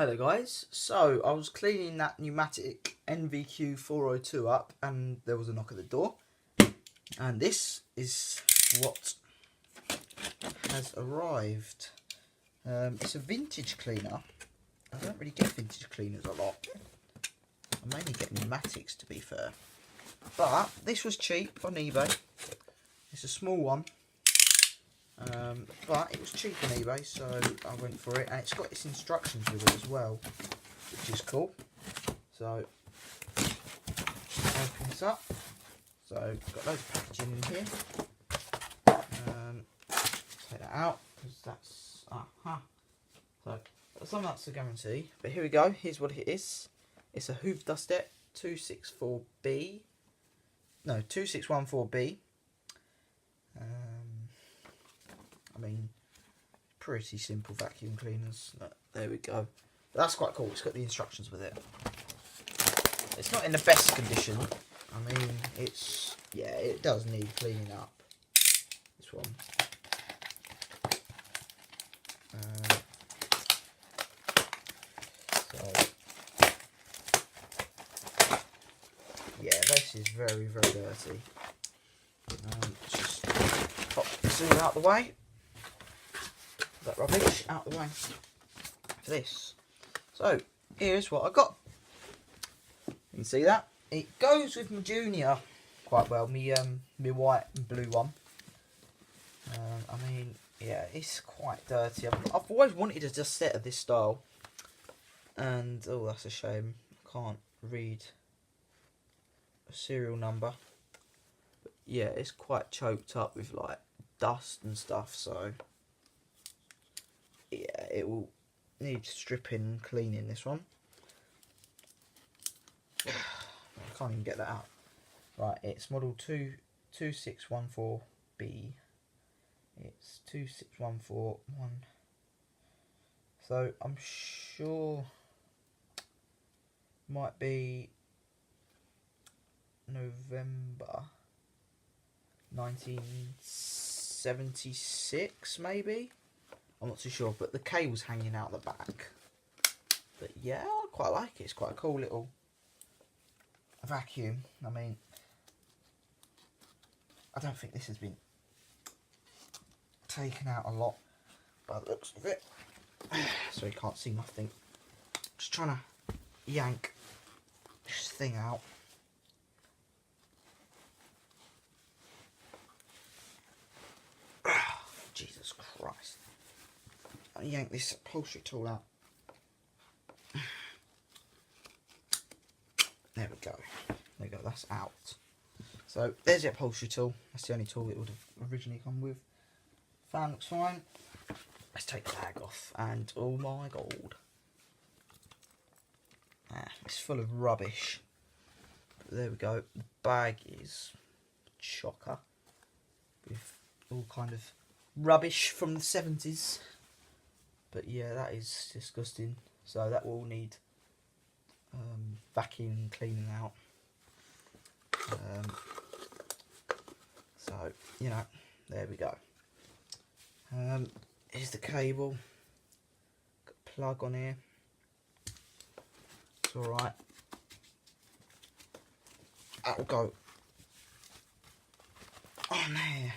Hi there guys, so I was cleaning that pneumatic NVQ 402 up and there was a knock at the door, and this is what has arrived. It's a vintage cleaner. I don't really get vintage cleaners a lot. I mainly get pneumatics, to be fair, but this was cheap on eBay. It's a small one, but it was cheap on eBay, so I went for it, and it's got its instructions with it as well, which is cool. So open this up. So got loads of packaging in here. Take that out because that's so some of that's a guarantee. But here we go. Here's what it is. It's a hoover dustette 264B. No, 2614B. I mean, pretty simple vacuum cleaners. There we go. But that's quite cool. It's got the instructions with it. It's not in the best condition. I mean, it does need cleaning up. This one. Yeah, this is very, very dirty. Just pop this all out the way. That rubbish out the way for this. So here's what I got. You can see that it goes with my Junior quite well. Me white and blue one. I mean, yeah, it's quite dirty. I've always wanted a dustette of this style, and oh, that's a shame. I can't read a serial number. But yeah, it's quite choked up with like dust and stuff, so yeah, it will need stripping and cleaning, this one. I can't even get that out. Right, it's model 2614B. It's 26141. So I'm sure might be November 1976 maybe. I'm not too sure, but the cable's hanging out the back. But yeah, I quite like it. It's quite a cool little vacuum. I mean, I don't think this has been taken out a lot by the looks of it. So you can't see nothing. Just trying to yank this thing out. Jesus Christ. I yank this upholstery tool out. There we go. There we go, that's out. So there's the upholstery tool. That's the only tool it would have originally come with. Fan looks fine. Let's take the bag off, and oh my god. It's full of rubbish. But there we go. The bag is chocker with all kind of rubbish from the 70s. But yeah, that is disgusting. So that will need vacuuming and cleaning out. So, you know, there we go. Here's the cable. Got a plug on here. It's alright. That'll go on there.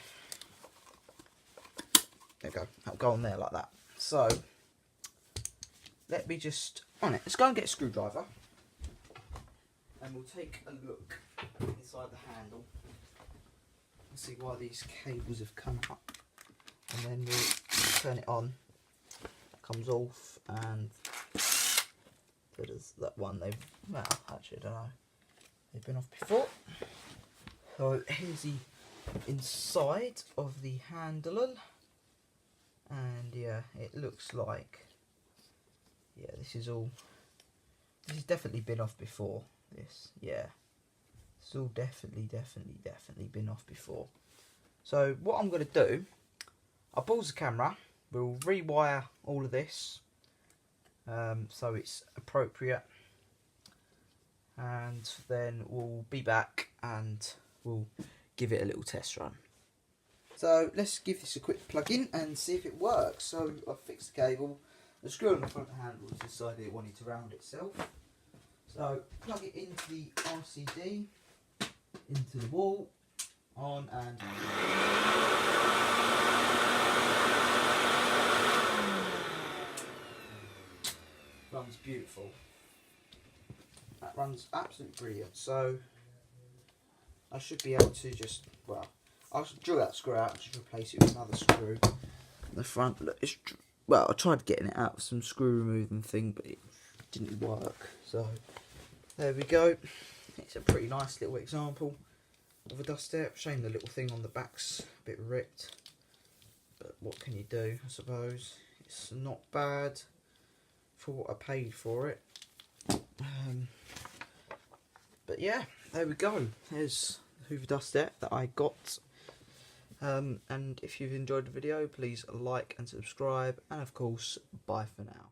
There we go. That'll go on there like that. So, let me just let's go and get a screwdriver, and we'll take a look inside the handle and see why these cables have come up, and then we'll turn it on. It comes off, and there's that one. Well, actually, I don't know. They've been off before. So here's the inside of the handle, and yeah, it looks like, yeah, this has definitely been off before. Yeah, it's all definitely been off before. So what I'm going to do, I'll pause the camera, we'll rewire all of this so it's appropriate, and then we'll be back and we'll give it a little test run. So let's give this a quick plug in and see if it works. So I've fixed the cable, The screw on the front handle is decided it wanted to round itself. So plug it into the RCD, into the wall, on and runs beautiful. That runs absolutely brilliant. So I should be able to just, well, I'll drill that screw out and just replace it with another screw. The front, look, well, I tried getting it out with some screw removing thing, but it didn't work. So there we go. It's a pretty nice little example of a dustette. Shame the little thing on the back's a bit ripped, but what can you do, I suppose. It's not bad for what I paid for it. But yeah, there we go. There's the hoover dustette that I got. And if you've enjoyed the video, please like and subscribe, and of course, bye for now.